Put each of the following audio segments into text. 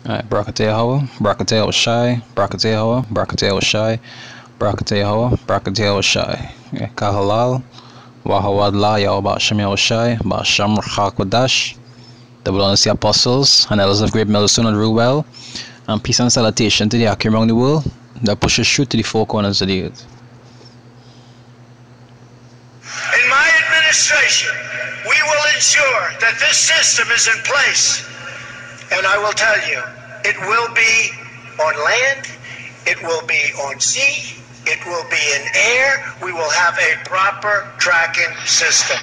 Alright, Brakatehawa, Brakatehawa Shai, Brakatehawa, Brakatehawa Shai, Brakatehawa, Brakatehawa Shai. Kahalal, Wahawadla, Yahweh Shem Shai, Basham Hakodash, the Blessed the Apostles, and elders of great medicine and rule well, and peace and salutation to the Akim around the world that pushes through to the four corners of the earth. In my administration, we will ensure that this system is in place. And I will tell you, it will be on land, it will be on sea, it will be in air. We will have a proper tracking system.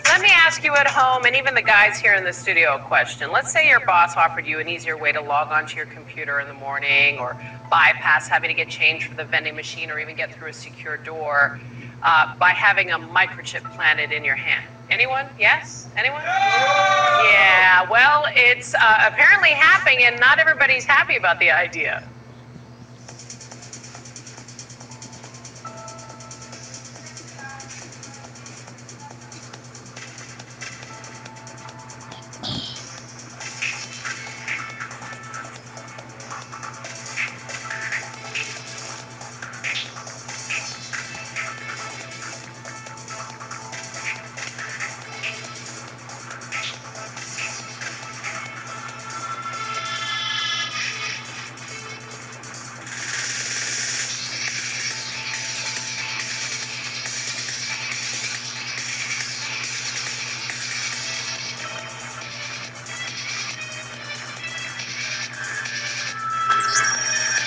Let me ask you at home, and even the guys here in the studio, a question. Let's say your boss offered you an easier way to log onto your computer in the morning, or bypass having to get change for the vending machine, or even get through a secure door by having a microchip planted in your hand. Anyone? Yes? Anyone? Yeah, well, it's apparently happening, and not everybody's happy about the idea.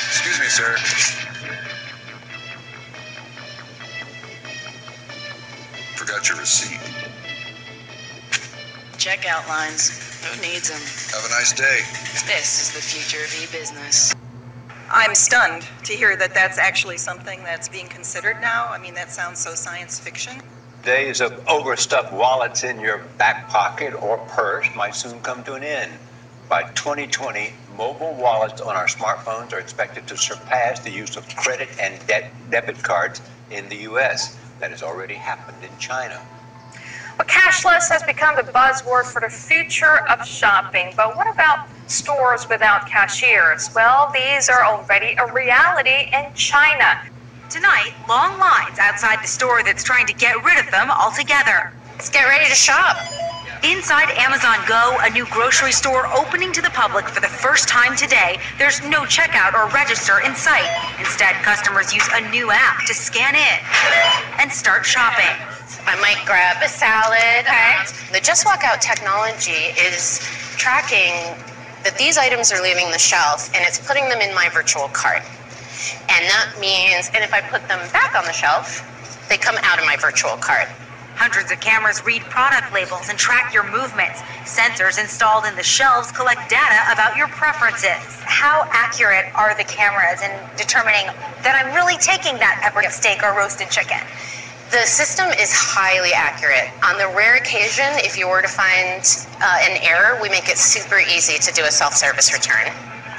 Excuse me, sir. Forgot your receipt. Checkout lines. Who needs them? Have a nice day. This is the future of e-business. I'm stunned to hear that that's actually something that's being considered now. I mean, that sounds so science fiction. Days of overstuffed wallets in your back pocket or purse might soon come to an end. By 2020, mobile wallets on our smartphones are expected to surpass the use of credit and debit cards in the U.S. That has already happened in China. Well, cashless has become the buzzword for the future of shopping, but what about stores without cashiers? Well, these are already a reality in China. Tonight, long lines outside the store that's trying to get rid of them altogether. Let's get ready to shop. Inside Amazon Go, a new grocery store opening to the public for the first time today, there's no checkout or register in sight. Instead, customers use a new app to scan in and start shopping. I might grab a salad. The Just Walk Out technology is tracking that these items are leaving the shelf, and it's putting them in my virtual cart. And that means, and if I put them back on the shelf, they come out of my virtual cart. Hundreds of cameras read product labels and track your movements. Sensors installed in the shelves collect data about your preferences. How accurate are the cameras in determining that I'm really taking that peppered steak or roasted chicken? The system is highly accurate. On the rare occasion, if you were to find an error, we make it super easy to do a self-service return.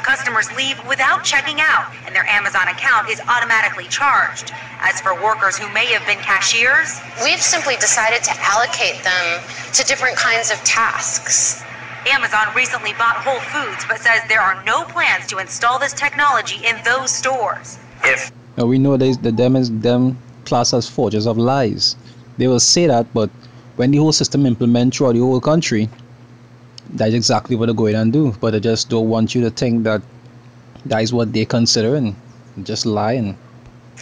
Customers leave without checking out, and their Amazon account is automatically charged. As for workers who may have been cashiers, we've simply decided to allocate them to different kinds of tasks. Amazon recently bought Whole Foods, but says there are no plans to install this technology in those stores. We know them class as forgers of lies. They will say that, but when the whole system implements throughout the whole country, that's exactly what they're going and do. But they just don't want you to think that that is what they consider and just lying.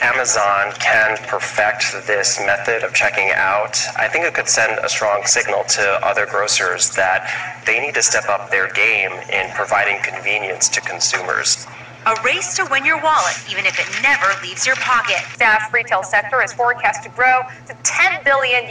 Amazon can perfect this method of checking out. I think it could send a strong signal to other grocers that they need to step up their game in providing convenience to consumers. A race to win your wallet, even if it never leaves your pocket. Staff retail sector is forecast to grow to $10 billion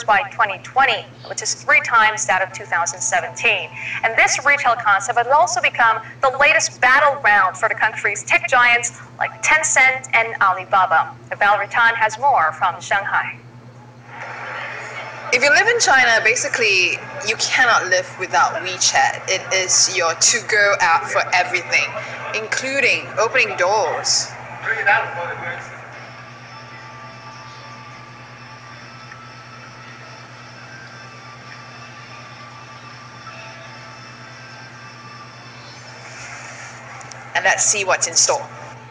by 2020, which is 3 times that of 2017. And this retail concept has also become the latest battleground for the country's tech giants like Tencent and Alibaba. Valerie Tan has more from Shanghai. If you live in China, basically, you cannot live without WeChat. It is your to-go app for everything, including opening doors. and let's see what's in store.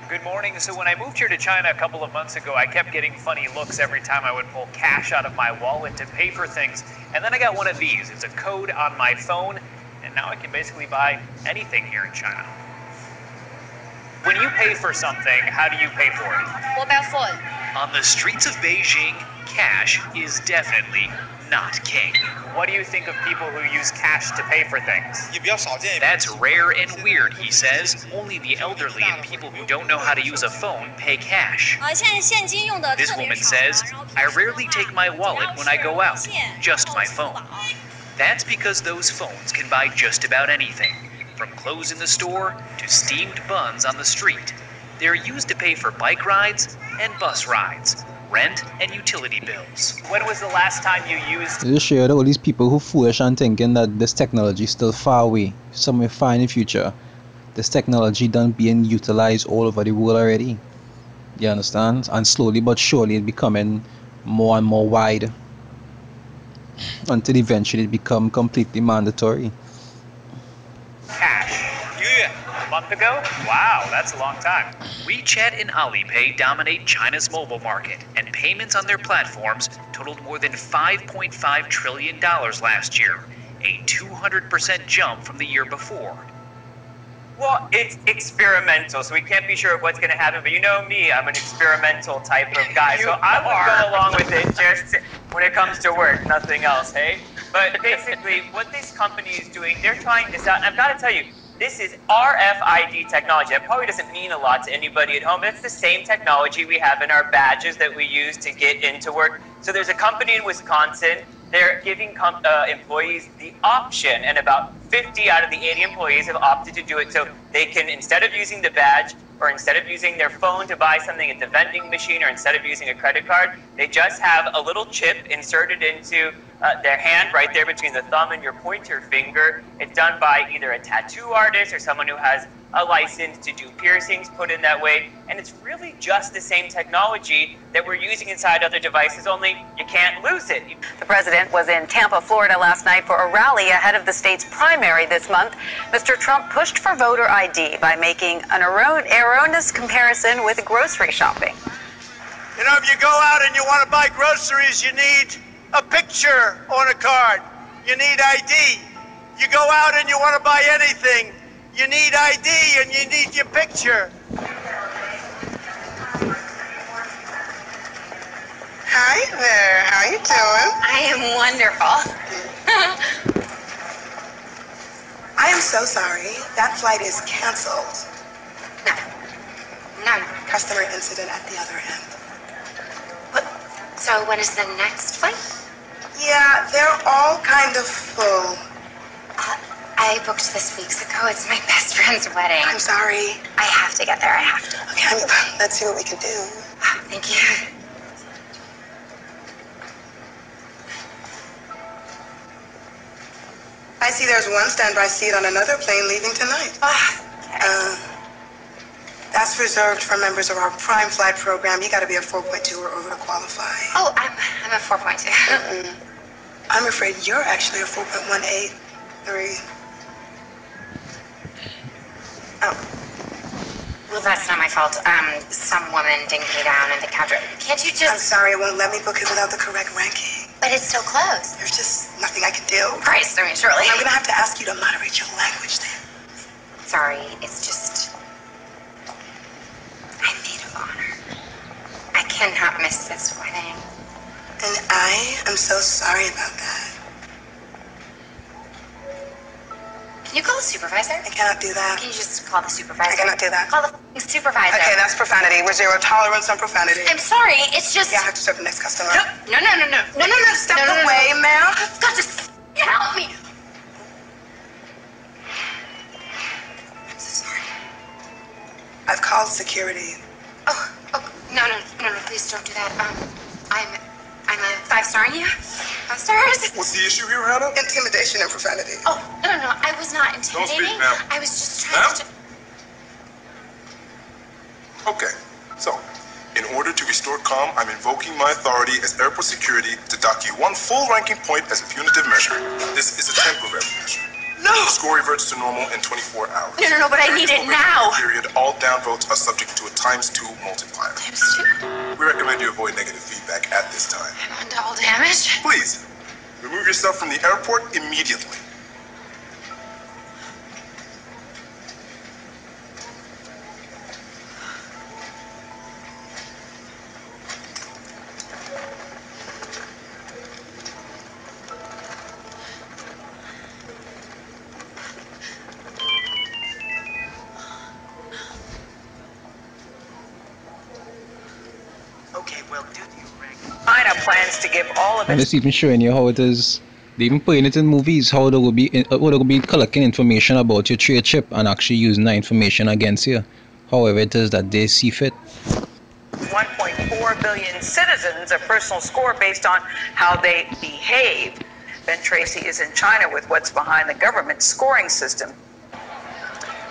Good morning. So when I moved here to China a couple of months ago, I kept getting funny looks every time I would pull cash out of my wallet to pay for things. And then I got one of these. It's a code on my phone, and now I can basically buy anything here in China. When you pay for something, how do you pay for it? On the streets of Beijing, cash is definitely not king. What do you think of people who use cash to pay for things? That's rare and weird, he says. Only the elderly and people who don't know how to use a phone pay cash. This woman says, I rarely take my wallet when I go out, just my phone. That's because those phones can buy just about anything, from clothes in the store to steamed buns on the street. They're used to pay for bike rides and bus rides, rent and utility bills. When was the last time you used... It just shows all these people who foolish and thinking that this technology is still far away, somewhere far in the future. This technology done being utilized all over the world already. You understand? And slowly but surely it's becoming more and more wide, until eventually it become completely mandatory. Cash. A month ago? Wow, that's a long time. WeChat and Alipay dominate China's mobile market, and payments on their platforms totaled more than $5.5 trillion last year, a 200% jump from the year before. Well, it's experimental, so we can't be sure of what's going to happen. But you know me, I'm an experimental type of guy, so I would go along with it just when it comes to work, nothing else, hey? But basically, what this company is doing, they're trying this out, and I've got to tell you, this is RFID technology. That probably doesn't mean a lot to anybody at home, but it's the same technology we have in our badges that we use to get into work. So there's a company in Wisconsin. They're giving employees the option, and about 50 out of the 80 employees have opted to do it. So they can, instead of using the badge or instead of using their phone to buy something at the vending machine or instead of using a credit card, they just have a little chip inserted into their hand right there between the thumb and your pointer finger. It's done by either a tattoo artist or someone who has a license to do piercings put in that way. And it's really just the same technology that we're using inside other devices, only you can't lose it. The president was in Tampa, Florida last night for a rally ahead of the state's primary this month. Mr. Trump pushed for voter ID by making an erroneous comparison with grocery shopping. You know, if you go out and you want to buy groceries, you need a picture on a card. You need ID. You go out and you want to buy anything, you need ID and you need your picture. Hi there, how you doing? I am wonderful. I am so sorry. That flight is canceled. No. Customer incident at the other end. So when is the next flight? Yeah, they're all kind of full. I booked this weeks ago. It's my best friend's wedding. I'm sorry. I have to get there. I have to. Okay, let's see what we can do. Thank you. I see there's one standby seat on another plane leaving tonight. That's reserved for members of our Prime Flight program. You got to be a 4.2 or over to qualify. Oh, I'm a 4.2. I'm afraid you're actually a 4.183. Oh. Well, that's not my fault. Some woman dinged me down in the cab. Can't you just... I'm sorry, it won't let me book it without the correct ranking. But it's so close. There's just nothing I can do. Christ, I mean, surely. I'm gonna have to ask you to moderate your language then. Sorry, it's just... I'm maid of honor. I cannot miss this wedding. And I am so sorry about that. Can you call the supervisor? I cannot do that. Can you just call the supervisor? I cannot do that. Call the supervisor. Okay, that's profanity. We're zero tolerance on profanity. I'm sorry, it's just... Yeah, I have to serve the next customer. No. Step away, ma'am. You've got to help me. I'm so sorry. I've called security. Oh, no, please don't do that. I'm a 5-star in you. 5 stars. What's the issue here, Hannah? Intimidation and profanity. Oh, no, I was not intimidating. Don't speak, ma'am. I was just trying to... Okay, so, in order to restore calm, I'm invoking my authority as airport security to dock you 1 full ranking point as a punitive measure. This is a temporary measure. No! score reverts to normal in 24 hours. No, but I need it now. Period. All downvotes are subject to a ×2 multiplier. We recommend you avoid negative feedback at this time. I'm double damaged. Please, remove yourself from the airport immediately. China plans to give all of And it's even showing you how it is. They even putting it in movies how they will be collecting information about your trade chip and actually using that information against you. However it is that they see fit. 1.4 billion citizens a personal score based on how they behave. Ben Tracy is in China with what's behind the government's scoring system.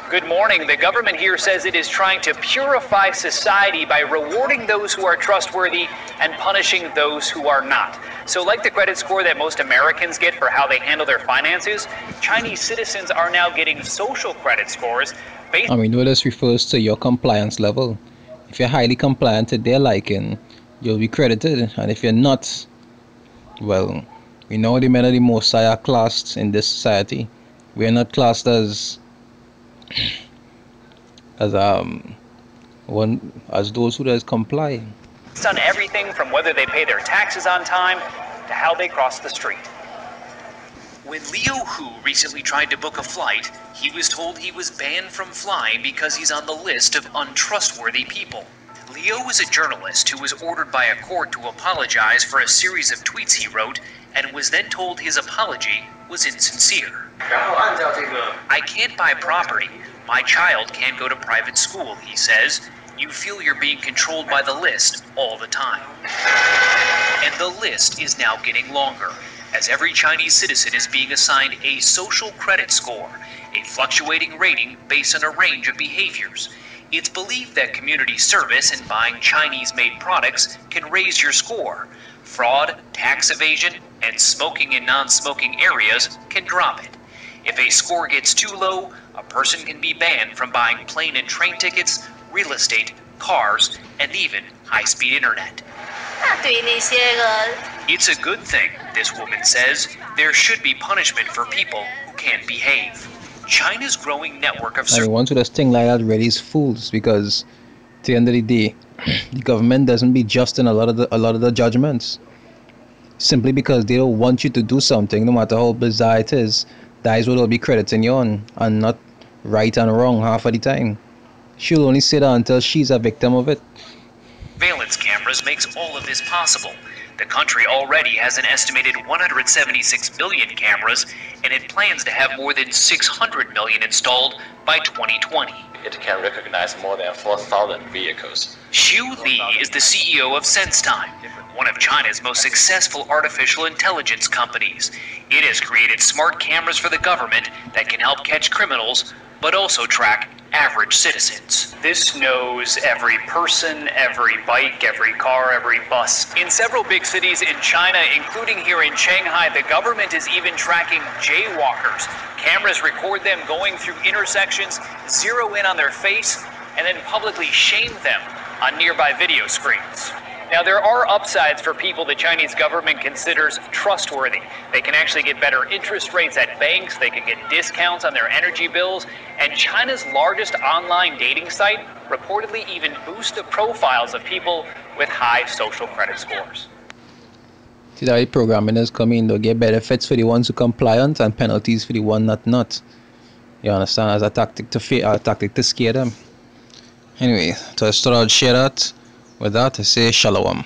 Good morning. The government here says it is trying to purify society by rewarding those who are trustworthy and punishing those who are not. So like the credit score that most Americans get for how they handle their finances, Chinese citizens are now getting social credit scores based I mean, what this refers to your compliance level. If you're highly compliant to their liking, you'll be credited. And if you're not, well, we know the men of the most are classed in this society. We are not classed as those who does comply. based on everything from whether they pay their taxes on time to how they cross the street. When Leo Hu recently tried to book a flight, he was told he was banned from flying because he's on the list of untrustworthy people. Leo was a journalist who was ordered by a court to apologize for a series of tweets he wrote and was then told his apology was insincere. I can't buy property. My child can't go to private school, he says. You feel you're being controlled by the list all the time. And the list is now getting longer, as every Chinese citizen is being assigned a social credit score, a fluctuating rating based on a range of behaviors. It's believed that community service and buying Chinese-made products can raise your score. Fraud, tax evasion, and smoking in non-smoking areas can drop it. If a score gets too low, a person can be banned from buying plane and train tickets, real estate, cars, and even high-speed internet. It's a good thing, this woman says. There should be punishment for people who can't behave. China's growing network of... I mean, once with this thing like that really is fools, because at the end of the day, the government doesn't be just in a lot of the judgments. Simply because they don't want you to do something, no matter how bizarre it is, that is what they'll be crediting you on, and not right and wrong half of the time. She'll only sit there until she's a victim of it. Surveillance cameras makes all of this possible. The country already has an estimated 176 million cameras, and it plans to have more than 600 million installed by 2020. It can recognize more than 4,000 vehicles. Xu Li is the CEO of SenseTime, one of China's most successful artificial intelligence companies. It has created smart cameras for the government that can help catch criminals, but also track average citizens. This knows every person, every bike, every car, every bus. In several big cities in China, including here in Shanghai, the government is even tracking jaywalkers. Cameras record them going through intersections, zero in on their face, and then publicly shame them on nearby video screens. Now, there are upsides for people the Chinese government considers trustworthy. They can actually get better interest rates at banks, they can get discounts on their energy bills, and China's largest online dating site reportedly even boosts the profiles of people with high social credit scores. See that the programming is coming, they'll get benefits for the ones who compliant and penalties for the one not. You understand? As a tactic to scare them. Anyway, so I thought I'd share that. With that, I say shalom.